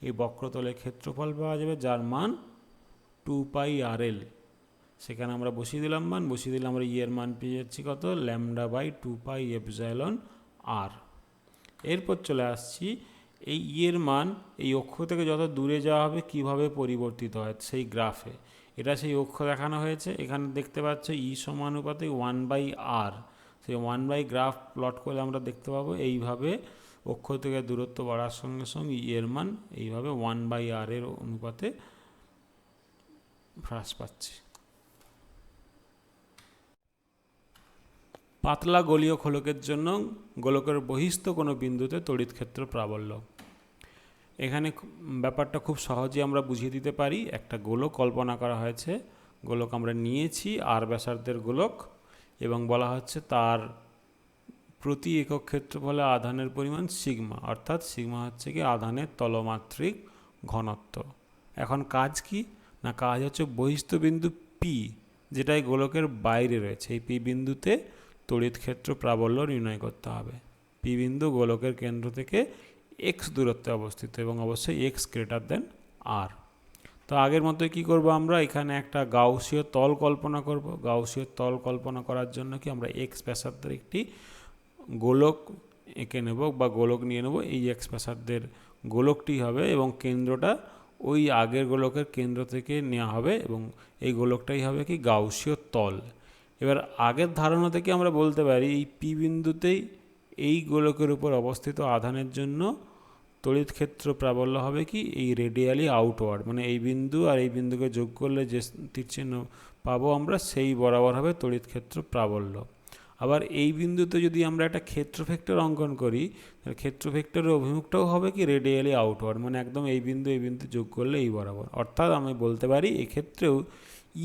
এই বক্রতলের ক্ষেত্রফল পাওয়া যাবে, যার মান 2πRL। সেখানে আমরা বসিয়ে দিলাম মান, বসিয়ে দিলে আমরা ই এর মান পেয়ে যাচ্ছি কত, ল্যামডা বাই 2π এপসাইলন আর। এরপর চলে আসছি এই ই এর মান এই অক্ষ থেকে যত দূরে যাওয়া হবে কিভাবে পরিবর্তিত হয় সেই গ্রাফে। এটা সেই অক্ষ দেখানো হয়েছে। এখানে দেখতে পাচ্ছ ই সমানুপাতে 1/r। সেই 1/, গ্রাফ প্লট করলে আমরা দেখতে পাবো এইভাবে অক্ষ থেকে দূরত্ব বাড়ার সঙ্গে সঙ্গে ই এর মান এইভাবে 1/r এর অনুপাতে হ্রাস পাচ্ছে। পাতলা গোলীয় খোলকের জন্য গোলকের বহিস্থ কোনো বিন্দুতে তড়িৎ ক্ষেত্র প্রাবল্য। এখানে ব্যাপারটা খুব সহজেই আমরা বুঝিয়ে দিতে পারি। একটা গোলক কল্পনা করা হয়েছে, গোলক আমরা নিয়েছি আর ব্যাসার্ধের গোলক, এবং বলা হচ্ছে তার প্রতি একক ক্ষেত্রফলে আধানের পরিমাণ সিগমা, অর্থাৎ সিগমা হচ্ছে কি আধানের তলমাত্রিক ঘনত্ব। এখন কাজ কি না, কাজ হচ্ছে বহিস্থ বিন্দু পি, যেটা এই গোলকের বাইরে রয়েছে, এই পি বিন্দুতে তড়িৎ ক্ষেত্র প্রাবল্য নির্ণয় করতে হবে। পি বিন্দু গোলকের কেন্দ্র থেকে এক্স দূরত্বে অবস্থিত, এবং অবশ্যই এক্স গ্রেটার দেন আর। তো আগের মতোই কী করব, আমরা এখানে একটা গাউসীয় তল কল্পনা করব। গাউসীয় তল কল্পনা করার জন্য কি আমরা এক্স ব্যাসার্ধের একটি গোলক এঁকে নেব বা গোলক নিয়ে নেব। এই এক্স ব্যাসার্ধের গোলকটি হবে এবং কেন্দ্রটা ওই আগের গোলকের কেন্দ্র থেকে নেওয়া হবে, এবং এই গোলকটাই হবে কি গাউসীয় তল। এবার আগের ধারণা থেকে আমরা বলতে পারি এই পি বিন্দুতেই এই গোলকের উপর অবস্থিত আধানের জন্য তড়িৎ ক্ষেত্র প্রাবল্য হবে কি এই রেডিয়ালি আউটওয়ার্ড, মানে এই বিন্দু আর এই বিন্দুকে যোগ করলে যে তীরচিহ্ন পাবো আমরা সেই বরাবর হবে তড়িৎ ক্ষেত্র প্রাবল্য। আবার এই বিন্দুতে যদি আমরা একটা ক্ষেত্র ভেক্টর অঙ্কন করি, তাহলে ক্ষেত্র ভেক্টরের অভিমুখটাও হবে কি রেডিয়ালি আউটওয়ার্ড, মানে একদম এই বিন্দু যোগ করলে এই বরাবর। অর্থাৎ আমি বলতে পারি এক্ষেত্রেও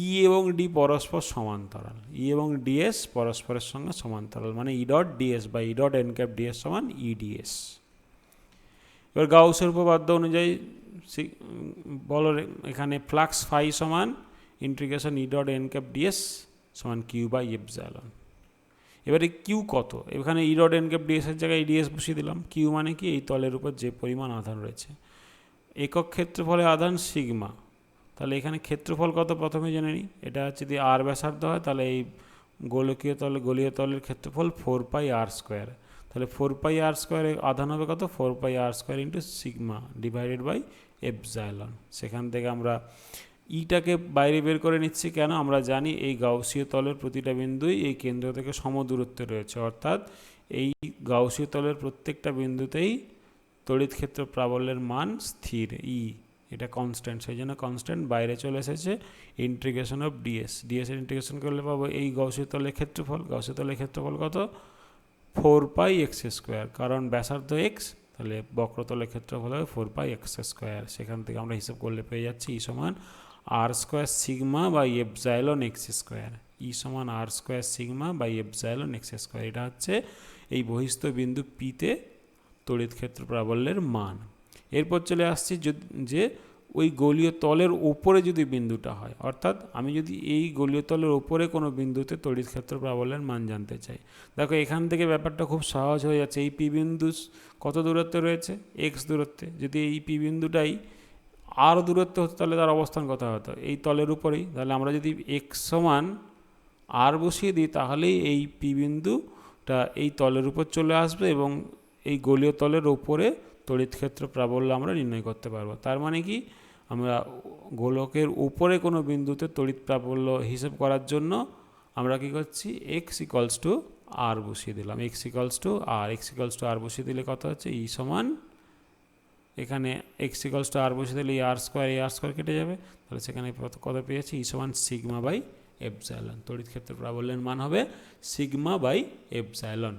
ই এবং ডি পরস্পর সমান্তরাল, ই এবং ডিএস পরস্পরের সঙ্গে সমান্তরাল, মানে ই ডট ডিএস বা ই ডট এন ক্যাপ ডিএস সমান ই ডিএস। এবার গাউসের উপপাদ্য অনুযায়ী বলো এখানে ফ্লাক্স ফাই সমান integration e dot n cap DS সমান কিউ বাই এপসাইলন। এবারে কিউ কত, এখানে ই রড এন ক্যাপ ডিএসের জায়গায় ডিএস বসিয়ে দিলাম। কিউ মানে কি, এই তলের উপর যে পরিমাণ আধান রয়েছে। একক ক্ষেত্রফলে আধান সিগমা, তাহলে এখানে ক্ষেত্রফল কত প্রথমে জেনে নিই। এটা যদি আর ব্যাসার্ধ হয় তাহলে এই গলীয় তলের ক্ষেত্রফল 4πr²। তাহলে 4πr² আধান হবে কত, 4πr² into sigma divided by epsilon. সেখান থেকে আমরা ইটাকে বাইরে বের করে নিচ্ছি কেন, আমরা জানি এই গাউসীয় তলের প্রতিটা বিন্দুই এই কেন্দ্র থেকে সমদূরত্বে রয়েছে, অর্থাৎ এই গাউসীয় তলের প্রত্যেকটা বিন্দুতেই তড়িৎ ক্ষেত্র প্রাবল্যের মান স্থির ই, এটা কনস্ট্যান্ট, সেই জন্য কনস্ট্যান্ট বাইরে চলে এসেছে। ইন্টিগ্রেশন অফ ডিএস, ডিএসের ইন্টিগ্রেশন করলে পাবো এই গাউসীয় তলের ক্ষেত্রফল, গাউসীয় তলের ক্ষেত্রফল কত 4πx², কারণ ব্যাসার্ধ এক্স, তাহলে বক্রতলের ক্ষেত্রফল হবে 4πx²। সেখান থেকে আমরা হিসাব করলে পেয়ে যাচ্ছি ই সমান r² sigma by epsilon x², ই সমান r² sigma by epsilon x²। এটা হচ্ছে এই বহিস্থ বিন্দু পিতে তড়িৎ ক্ষেত্র প্রাবল্যের মান। এরপর চলে আসছি যে ওই গলীয় তলের ওপরে যদি বিন্দুটা হয়, অর্থাৎ আমি যদি এই গলীয় তলের ওপরে কোনো বিন্দুতে তড়িৎ ক্ষেত্র প্রাবল্যের মান জানতে চাই, দেখো এখান থেকে ব্যাপারটা খুব সহজ হয়ে যাচ্ছে। এই পি বিন্দু কত দূরত্বে রয়েছে, এক্স দূরত্বে। যদি এই পি বিন্দুটাই আর দূরত্বে হতো তাহলে তার অবস্থান কোথায় হতো, এই তলের উপরেই। তাহলে আমরা যদি এক্স সমান আর বসিয়ে দিই তাহলেই এই পি বিন্দুটা এই তলের উপর চলে আসবে এবং এই গলীয় তলের ওপরে তড়িৎ ক্ষেত্র প্রাবল্য আমরা নির্ণয় করতে পারবো। তার মানে কি, আমরা গোলকের উপরে কোনো বিন্দুতে তড়িৎ প্রাবল্য হিসেব করার জন্য আমরা কি করছি, এক্স ইকুয়ালস টু আর বসিয়ে দিলাম। এক্স ইকুয়ালস টু আর বসিয়ে দিলে কত হচ্ছে, ই সমান এখানে এক্স ইকুয়ালস টু আর বসিয়ে দিলে আর² কেটে যাবে, তাহলে সেখানে কত পেয়েছি, ই সমান সিগমা বাই এপসাইলন। তড়িৎ ক্ষেত্র প্রাবল্যের মান হবে সিগমা বাই এপসাইলন।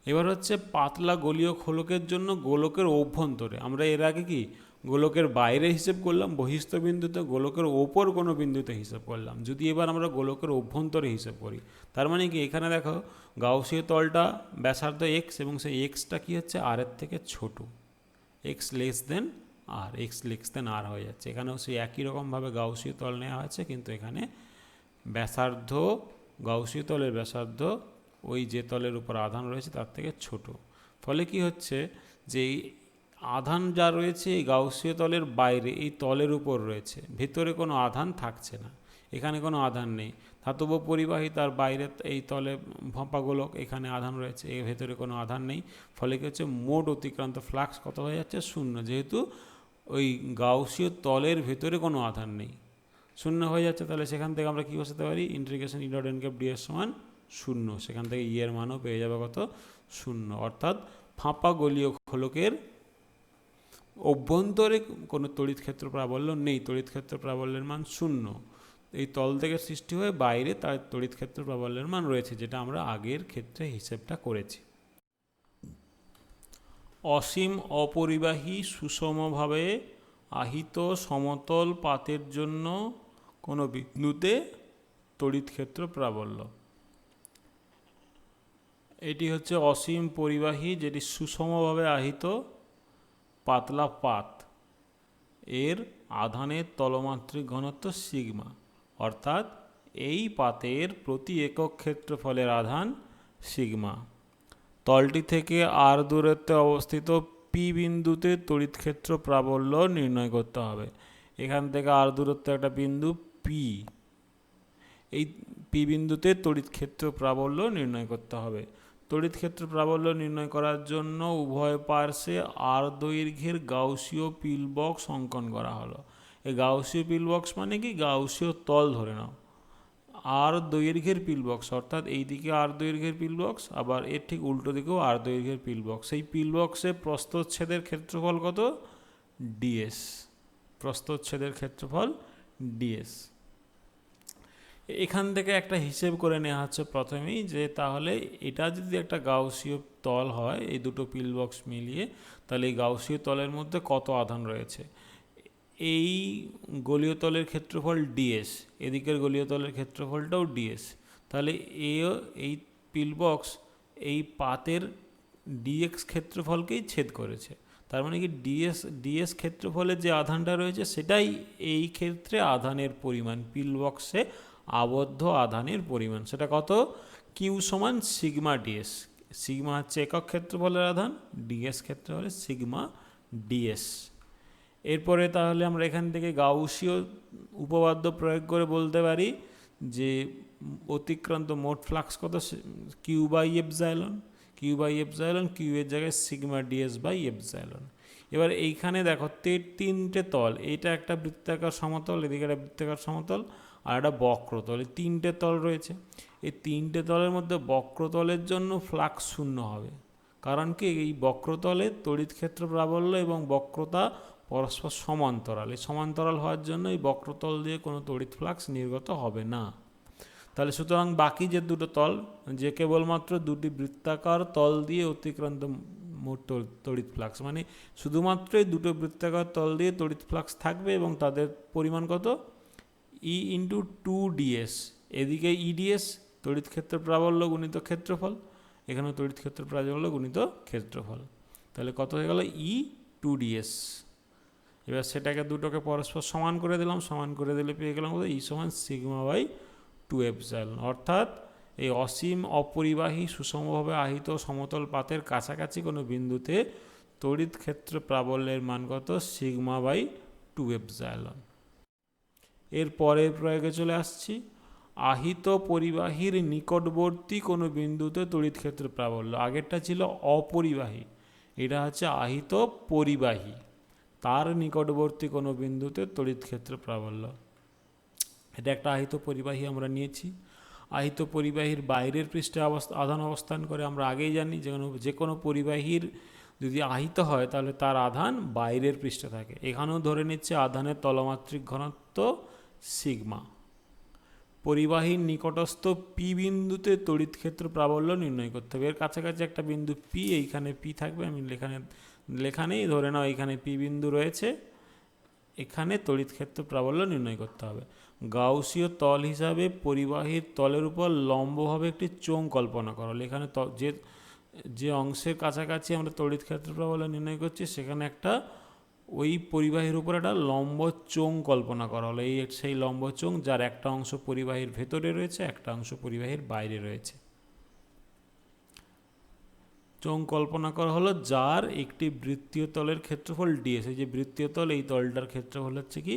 এবার হচ্ছে পাতলা গলীয় খোলকের জন্য গোলকের অভ্যন্তরে। আমরা এর আগে কি গোলকের বাইরে হিসেব করলাম বহিস্থ বিন্দুতে, গোলকের ওপর কোনো বিন্দুতে হিসেব করলাম। যদি এবার আমরা গোলকের অভ্যন্তরে হিসেব করি, তার মানে কি, এখানে দেখো গাউসীয় তলটা ব্যাসার্ধ এক্স এবং সেই এক্সটা কি হচ্ছে আর এর থেকে ছোট, এক্স লেস দেন আর হয়ে যাচ্ছে। এখানেও সেই একই রকমভাবে গাউসীয় তল নেওয়া হয়েছে, কিন্তু এখানে ব্যাসার্ধ, গাউসীয় তলের ব্যাসার্ধ ওই যে তলের উপর আধান রয়েছে তার থেকে ছোট। ফলে কি হচ্ছে, যে এই আধান যা রয়েছে এই গাউসীয় তলের বাইরে এই তলের উপর রয়েছে, ভেতরে কোনো আধান থাকছে না, এখানে কোনো আধান নেই। ধাতব পরিবাহী তার বাইরে এই তলে ফাঁপা গোলক, এখানে আধান রয়েছে, এর ভেতরে কোনো আধান নেই। ফলে কি হচ্ছে, মোট অতিক্রান্ত ফ্লাক্স কত হয়ে যাচ্ছে, শূন্য। যেহেতু ওই গাউসীয় তলের ভেতরে কোনো আধান নেই, শূন্য হয়ে যাচ্ছে। তাহলে সেখান থেকে আমরা কী বসাতে পারি, integration e dot n cap DS সমান শূন্য। সেখান থেকে ই এর মানও পেয়ে যাবে কত, শূন্য। অর্থাৎ ফাঁপা গলীয় খোলকের অভ্যন্তরে কোনো তড়িৎ ক্ষেত্র প্রাবল্য নেই, তড়িৎ ক্ষেত্র প্রাবল্যের মান শূন্য। এই তল থেকে সৃষ্টি হয়ে বাইরে তার তড়িৎ ক্ষেত্র প্রাবল্যের মান রয়েছে, যেটা আমরা আগের ক্ষেত্রে হিসেবটা করেছি। অসীম অপরিবাহী সুষমভাবে আহিত সমতল পাতের জন্য কোনো বিন্দুতে তড়িৎ ক্ষেত্র প্রাবল্য। এটি হচ্ছে অসীম পরিবাহী যেটি সুষমভাবে আহিত পাতলা পাত, এর আধানের তলমাত্রিক ঘনত্ব সিগমা, অর্থাৎ এই পাতের প্রতি একক ক্ষেত্রফলের আধান সিগমা। তলটি থেকে আর দূরত্বে অবস্থিত পি বিন্দুতে তড়িৎ ক্ষেত্র প্রাবল্য নির্ণয় করতে হবে। এখান থেকে আর দূরত্বে একটা বিন্দু পি, এই পি বিন্দুতে তড়িৎ ক্ষেত্র প্রাবল্য নির্ণয় করতে হবে। তড়িৎ ক্ষেত্র প্রাবল্য নির্ণয় করার জন্য উভয় পার্শ্বে আর দৈর্ঘ্যের গাউসীয় পিলবক্স অঙ্কন করা হলো। এই গাউসীয় পিলবক্স মানে কি, গাউসীয় তল ধরে নাও, আর দৈর্ঘ্যের পিলবক্স, অর্থাৎ এই দিকে আর দৈর্ঘ্যের পিলবক্স, আবার এর ঠিক উল্টো দিকেও আর দৈর্ঘ্যের পিলবক্স। এই পিলবক্সে প্রস্থচ্ছেদের ক্ষেত্রফল কত, ডিএস, প্রস্থচ্ছেদের ক্ষেত্রফল ডিএস। এখান থেকে একটা হিসেব করে নেওয়া হচ্ছে প্রথমেই, যে তাহলে এটা যদি একটা গাউসীয় তল হয় এই দুটো পিলবক্স মিলিয়ে, তাহলে এই গাউসীয় তলের মধ্যে কত আধান রয়েছে। এই গলীয় তলের ক্ষেত্রফল ডিএস, এদিকের গলীয় তলের ক্ষেত্রফলটাও ডিএস। তাহলে এই পিলবক্স এই পাতের ডিএক্স ক্ষেত্রফলকেই ছেদ করেছে। তার মানে কি ডিএস ক্ষেত্রফলের যে আধানটা রয়েছে সেটাই এই ক্ষেত্রে আধানের পরিমাণ, পিল বক্সে আবদ্ধ আধানের পরিমাণ। সেটা কত? কিউ সমান সিগমা ডিএস। সিগমা হচ্ছে একক ক্ষেত্রফলের আধান, ডিএস ক্ষেত্রফলে সিগমা ডিএস। এরপরে তাহলে আমরা এখান থেকে গাউসীয় উপপাদ্য প্রয়োগ করে বলতে পারি যে অতিক্রান্ত মোট ফ্লাক্স কত? Q by epsilon. Q by epsilon, q এর জায়গায় সিগমা ডিএস বাই এপসাইলন। এবার এইখানে দেখো তিনটে তল, এইটা একটা বৃত্তাকার সমতল, এদিকে একটা বৃত্তাকার সমতল, আর একটা বক্রতল, এই তিনটে তল রয়েছে। এই তিনটে তলের মধ্যে বক্রতলের জন্য ফ্লাক্স শূন্য হবে, কারণ কি এই বক্রতলে তড়িৎ ক্ষেত্র প্রাবল্য এবং বক্রতা পরস্পর সমান্তরাল। এই সমান্তরাল হওয়ার জন্য এই বক্রতল দিয়ে কোনো তড়িৎ ফ্লাক্স নির্গত হবে না। তাহলে সুতরাং বাকি যে দুটো তল, যে কেবলমাত্র দুটি বৃত্তাকার তল দিয়ে অতিক্রান্ত মোট তড়িৎ ফ্লাক্স, মানে শুধুমাত্র এই দুটো বৃত্তাকার তল দিয়ে তড়িৎ ফ্লাক্স থাকবে এবং তাদের পরিমাণ কত? ই ইন্টু 2ds। এদিকে ইডিএস তড়িৎ ক্ষেত্র প্রাবল্য গুণিত ক্ষেত্রফল, এখানে তড়িৎ ক্ষেত্র প্রাবল্য গুণিত ক্ষেত্রফল। তাহলে কত হয়ে গেল? ই 2ds। এবার সেটাকে দুটোকে পরস্পর সমান করে দিলাম, সমান করে দিলে পেয়ে গেলাম কত? ই সমান সিগমা বাই 2 এপসাইলন। অর্থাৎ এই অসীম অপরিবাহী সুষমভাবে আহিত সমতল পাতের কাছাকাছি কোনো বিন্দুতে তড়িৎ ক্ষেত্র প্রাবল্যের মান কত? Sigma by 2 epsilon. এর পরের প্রয়োগে চলে আসছি। আহিত পরিবাহীর নিকটবর্তী কোনো বিন্দুতে তড়িৎ ক্ষেত্র প্রাবল্য। আগেরটা ছিল অপরিবাহী, এটা হচ্ছে আহিত পরিবাহী, তার নিকটবর্তী কোনো বিন্দুতে তড়িৎ ক্ষেত্র প্রাবল্য। এটা একটা আহিত পরিবাহী আমরা নিয়েছি। আহিত পরিবাহীর বাইরের পৃষ্ঠে আধান অবস্থান করে। আমরা আগেই জানি যে কোনো পরিবাহীর যদি আহিত হয় তাহলে তার আধান বাইরের পৃষ্ঠে থাকে। এখানেও ধরে নিচ্ছে আধানের তলমাত্রিক ঘনত্ব সিগমা। পরিবাহীর নিকটস্থ পি বিন্দুতে তড়িৎ ক্ষেত্র প্রাবল্য নির্ণয় করতে হবে। এর কাছাকাছি একটা বিন্দু পি, এইখানে পি থাকবে, আমি লেখা নেই, ধরে নাও এইখানে পি বিন্দু রয়েছে, এখানে তড়িৎ ক্ষেত্র প্রাবল্য নির্ণয় করতে হবে। গাউসীয় তল হিসাবে পরিবাহীর তলের উপর লম্বভাবে একটি চোঙ কল্পনা করো। এখানে যে অংশের কাছাকাছি আমরা তড়িৎ ক্ষেত্র প্রাবল্য নির্ণয় করছি সেখানে একটা ওই পরিবাহীর উপর একটা লম্ব চোঙ কল্পনা করা হলো। এই সেই লম্ব চোঙ যার একটা অংশ পরিবাহীর ভেতরে রয়েছে, একটা অংশ পরিবাহীর বাইরে রয়েছে। চোঙ কল্পনা করা হলো যার একটি বৃত্তীয় তলের ক্ষেত্রফল ডিএস। এই যে বৃত্তীয় তল, এই তলটার ক্ষেত্রফল হচ্ছে কি?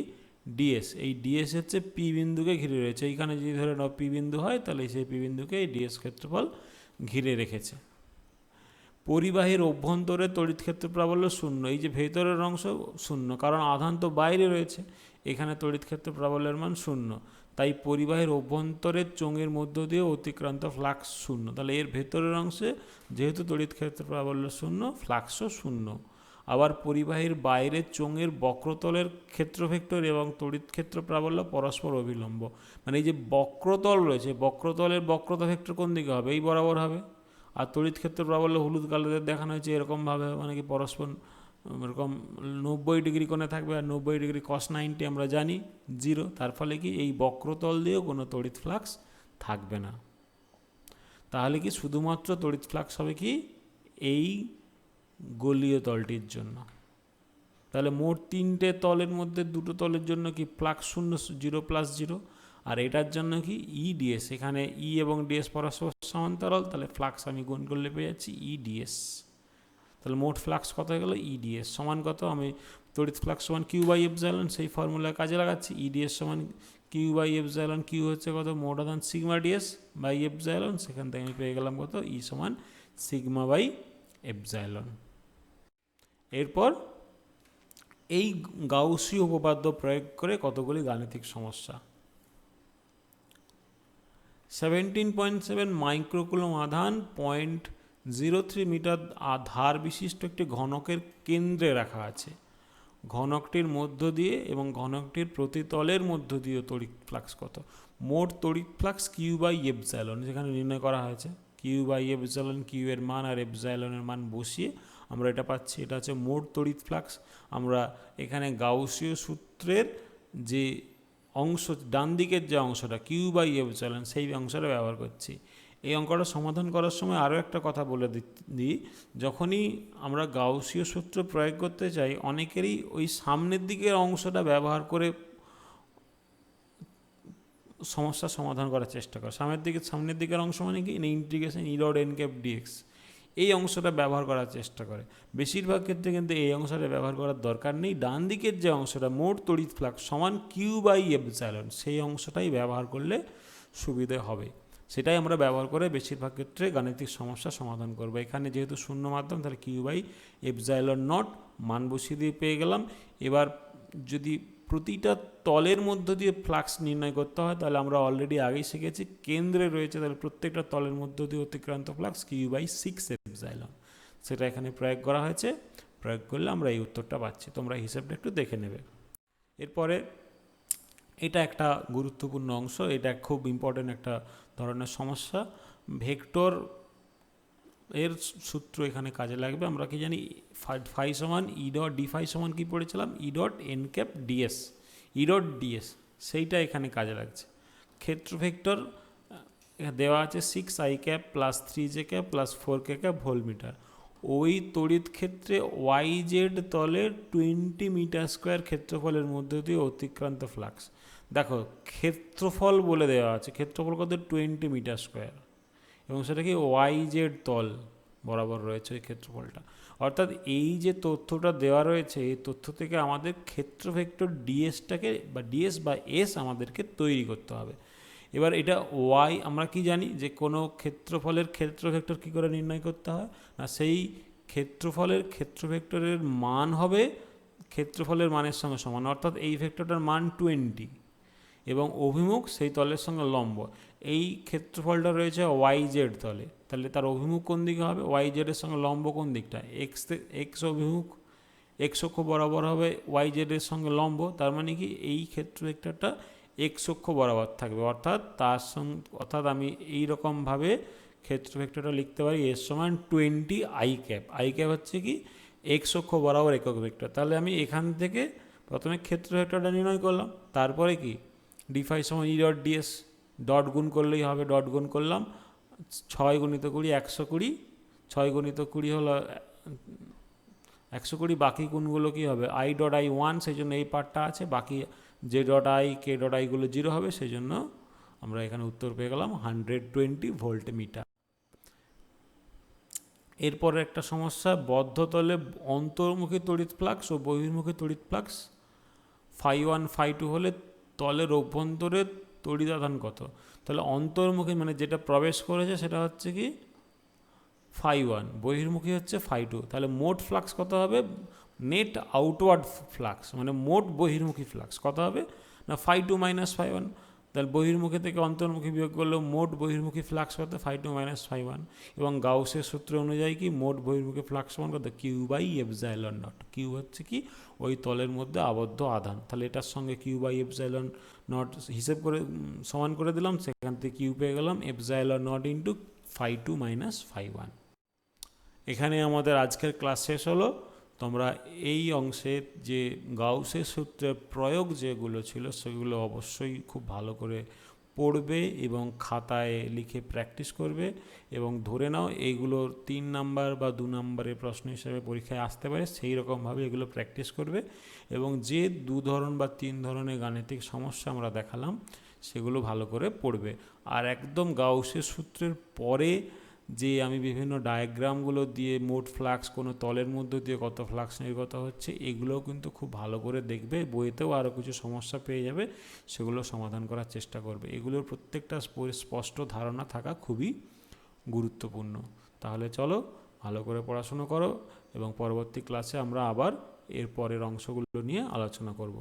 ডিএস। এই ডিএস হচ্ছে পি বিন্দুকে ঘিরে রয়েছে। এইখানে যদি ধরে নাও পি বিন্দু হয় তাহলে সেই পি বিন্দুকে এই ডিএস ক্ষেত্রফল ঘিরে রেখেছে। পরিবাহীর অভ্যন্তরে তড়িৎ ক্ষেত্র প্রাবল্য শূন্য। এই যে ভেতরের অংশ শূন্য, কারণ আধান তো বাইরে রয়েছে, এখানে তড়িৎ ক্ষেত্র প্রাবল্যের মান শূন্য। তাই পরিবাহীর অভ্যন্তরের চোঙের মধ্য দিয়ে অতিক্রান্ত ফ্লাক্স শূন্য। তাহলে এর ভেতরের অংশে যেহেতু তড়িৎ ক্ষেত্র প্রাবল্য শূন্য, ফ্লাক্সও শূন্য। আবার পরিবাহীর বাইরের চোঙের বক্রতলের ক্ষেত্র ভেক্টর এবং তড়িৎ ক্ষেত্র প্রাবল্য পরস্পর অভিলম্ব। মানে এই যে বক্রতল রয়েছে, বক্রতলের বক্রতা ভেক্টর কোন দিকে হবে? এই বরাবর হবে। আর তড়িৎ ক্ষেত্র প্রাবল্য হলুদ কালোদের দেখানো হয়েছে এরকমভাবে, মানে কি পরস্পর এরকম 90 ডিগ্রি কোণে থাকবে, আর 90 ডিগ্রি cos 90 আমরা জানি 0। তার ফলে কি এই বক্রতল দিয়েও কোনো তড়িৎ ফ্লাক্স থাকবে না। তাহলে কি শুধুমাত্র তড়িৎ ফ্লাক্স হবে কি এই গোলীয় তলটির জন্য। তাহলে মোট তিনটে তলের মধ্যে দুটো তলের জন্য কি ফ্লাক্স শূন্য, 0+0, আর এটার জন্য কি ইডিএস। এখানে ই এবং ডিএস পরস্পর সমান্তরাল, তাহলে ফ্লাক্স আমি গুণ করলে পেয়ে যাচ্ছি ইডিএস। তাহলে মোট ফ্লাক্স কত হয়ে গেল? ইডিএস সমান কত? আমি তড়িৎ ফ্লাক্স সমান কিউ বাই এপসাইলন, সেই ফর্মুলা কাজে লাগাচ্ছি। ইডিএস সমান কিউ বাই এপসাইলন, কিউ হচ্ছে কত? মোট আধান সিগমা ডিএস বাই এপসাইলন, সেখান থেকে আমি পেয়ে গেলাম কত? ই সমান সিগমা বাই এপসাইলন। এরপর এই গাউসীয় উপপাদ্য প্রয়োগ করে কতগুলি গাণিতিক সমস্যা। 17.7 মাইক্রোকুলম আধান 0.03 মিটার ধার বিশিষ্ট একটি ঘনকের কেন্দ্রে রাখা আছে। ঘনকটির মধ্য দিয়ে এবং ঘনকটির প্রতিতলের মধ্য দিয়ে তড়িৎ ফ্লাক্স কত? মোট তড়িৎ ফ্লাক্স কিউ বাই এপসাইলন যেখানে নির্ণয় করা হয়েছে। কিউ বাই এপসাইলন, কিউ এর মান আর এপসাইলনের মান বসিয়ে আমরা এটা পাচ্ছি। এটা হচ্ছে মোট তড়িৎ ফ্লাক্স। আমরা এখানে গাউসীয় সূত্রের যে অংশ, ডান দিকের যে অংশটা কিউ বাই এপসাইলন, সেই অংশটা ব্যবহার করছি। এই অঙ্কটা সমাধান করার সময় আরও একটা কথা বলে দিই, যখনই আমরা গাউসীয় সূত্র প্রয়োগ করতে চাই অনেকেরই ওই সামনের দিকের অংশটা ব্যবহার করে সমস্যার সমাধান করার চেষ্টা করে। সামনের দিকের অংশ মানে কি, integration e dot n cap dx, এই অংশটা ব্যবহার করার চেষ্টা করে। বেশিরভাগ ক্ষেত্রে কিন্তু এই অংশটা ব্যবহার করার দরকার নেই। ডান দিকের যে অংশটা মোট তড়িৎ ফ্লাক্স সমান কিউ বাই এপসাইলন, সেই অংশটাই ব্যবহার করলে সুবিধে হবে। সেটাই আমরা ব্যবহার করে বেশিরভাগ ক্ষেত্রে গাণিতিক সমস্যা সমাধান করবো। এখানে যেহেতু শূন্য মাধ্যম, তাহলে কিউ বাই এপসাইলন নট মান বসিয়ে দিয়ে পেয়ে গেলাম। এবার যদি প্রতিটা তলের মধ্য দিয়ে ফ্লাক্স নির্ণয় করতে হয়, তাহলে আমরা অলরেডি আগেই শিখেছি কেন্দ্রে রয়েছে, তাহলে প্রত্যেকটা তলের মধ্য দিয়ে অতিক্রান্ত ফ্লাক্স কিউ বাই 6 এপসাইলন, সেটা এখানে প্রয়োগ করা হয়েছে। প্রয়োগ করলে আমরা এই উত্তরটা পাচ্ছি। তোমরা হিসাবটা একটু দেখে নেবে। এরপরে এটা একটা গুরুত্বপূর্ণ অংশ, এটা খুব ইম্পর্টেন্ট একটা ধরনের সমস্যা। ভেক্টর এর সূত্র এখানে কাজে লাগবে। আমরা কি জানি, ফাই সমান ই ডট ডি ফাই সমান কী পড়েছিলাম, ই dot n cap DS, E dot DS, সেইটা এখানে কাজে লাগছে। ক্ষেত্র ভেক্টর দেওয়া আছে 6i cap plus 3j cap plus 4k cap voltmeter. ওই তড়িৎ ক্ষেত্রে ওয়াই জেড তলের 20 মিটার স্কোয়ার ক্ষেত্রফলের মধ্যে দিয়ে অতিক্রান্ত ফ্লাক্স। দেখো ক্ষেত্রফল বলে দেওয়া আছে, ক্ষেত্রফল কত, 20 মিটার স্কোয়ার, এবং সেটা কি ওয়াই জেড তল বরাবর রয়েছে ওই ক্ষেত্রফলটা। অর্থাৎ এই যে তথ্যটা দেওয়া রয়েছে, এই তথ্য থেকে আমাদের ক্ষেত্র ভেক্টর ডিএসটাকে বা ডিএস বা এস আমাদেরকে তৈরি করতে হবে। এবার এটা ওয়াই, আমরা কি জানি যে কোনো ক্ষেত্রফলের ক্ষেত্র ভেক্টর কী করে নির্ণয় করতে হয় না, সেই ক্ষেত্রফলের ক্ষেত্র ভেক্টরের মান হবে ক্ষেত্রফলের মানের সঙ্গে সমান। অর্থাৎ এই ভেক্টরটার মান 20 এবং অভিমুখ সেই তলের সঙ্গে লম্ব। এই ক্ষেত্রফলটা রয়েছে ওয়াই জেড তলে, তাহলে তার অভিমুখ কোন দিকে হবে, ওয়াই জেডের সঙ্গে লম্ব কোন দিকটা, এক্স অভিমুখ, এক্স অক্ষ বরাবর হবে ওয়াই জেডের সঙ্গে লম্ব। তার মানে কি এই ক্ষেত্র ভেক্টরটা এক্স অক্ষ বরাবর থাকবে। অর্থাৎ আমি এইরকমভাবে ক্ষেত্র ভেক্টরটা লিখতে পারি, এর সমান 20 আই ক্যাপ। আই ক্যাপ হচ্ছে কি এক্স অক্ষ বরাবর একক ভেক্টর। তাহলে আমি এখান থেকে প্রথমে ক্ষেত্র ভেক্টরটা নির্ণয় করলাম, তারপরে কি ডিফাই সমান ই ডট ডিএস, ডট গুণ করলেই হবে, ডট গুণ করলাম 6 গুণিত 20 120, 6 গুণিত 20 হলো 120, বাকি গুণগুলো কী হবে, আই ডট আই 1, সেই জন্য এই পার্টটা আছে, বাকি j dot i k dot আইগুলো 0 হবে, সেই জন্য আমরা এখানে উত্তর পেয়ে গেলাম 120 ভোল্ট মিটার। এরপরে একটা সমস্যা, বদ্ধতলে অন্তর্মুখী তড়িৎ ফ্লাক্স ও বহির্মুখী তড়িৎ ফ্লাক্স ফাই 1 ফাই 2 হলে তলের অভ্যন্তরের তড়িৎ আধান কত। তাহলে অন্তর্মুখী মানে যেটা প্রবেশ করেছে সেটা হচ্ছে কি ফাই 1, বহির্মুখী হচ্ছে ফাই 2। তাহলে মোট ফ্লাক্স কত হবে, নেট আউটওয়ার্ড ফ্লাক্স মানে মোট বহির্মুখী ফ্লাক্স কত হবে না, ফাই 2 মাইনাস ফাই 1। তাহলে বহির্মুখী থেকে অন্তর্মুখী বিয়োগ করলেও মোট বহির্মুখী ফ্লাক্স কত, ফাই 2 মাইনাস ফাই 1। এবং গাউসের সূত্র অনুযায়ী কি মোট বহির্মুখী ফ্লাক্স সমান কত, q by epsilon nought. Q হচ্ছে কি ওই তলের মধ্যে আবদ্ধ আধান। তাহলে এটার সঙ্গে কিউ বাই এপসাইলন নট হিসেব করে সমান করে দিলাম, সেখান থেকে কিউ পেয়ে গেলাম epsilon nought into phi 2 minus phi 1। এখানে আমাদের আজকের ক্লাস শেষ হলো। তোমরা এই অংশের যে গাউসের সূত্রের প্রয়োগ যেগুলো ছিল সেগুলো অবশ্যই খুব ভালো করে পড়বে এবং খাতায় লিখে প্র্যাকটিস করবে, এবং ধরে নাও এইগুলো 3 নাম্বার বা 2 নাম্বারের প্রশ্ন হিসেবে পরীক্ষায় আসতে পারে, সেই রকমভাবে এগুলো প্র্যাকটিস করবে। এবং যে 2 ধরন বা 3 ধরনের গাণিতিক সমস্যা আমরা দেখালাম সেগুলো ভালো করে পড়বে। আর একদম গাউসের সূত্রের পরে যে আমি বিভিন্ন ডায়াগ্রামগুলো দিয়ে মোট ফ্লাক্স কোনো তলের মধ্যে দিয়ে কত ফ্লাক্স নির্গত হচ্ছে এগুলোও কিন্তু খুব ভালো করে দেখবে। বইতেও আরও কিছু সমস্যা পেয়ে যাবে, সেগুলো সমাধান করার চেষ্টা করবে। এগুলোর প্রত্যেকটা স্পষ্ট ধারণা থাকা খুবই গুরুত্বপূর্ণ। তাহলে চলো ভালো করে পড়াশুনো করো, এবং পরবর্তী ক্লাসে আমরা আবার এর পরের অংশগুলো নিয়ে আলোচনা করব।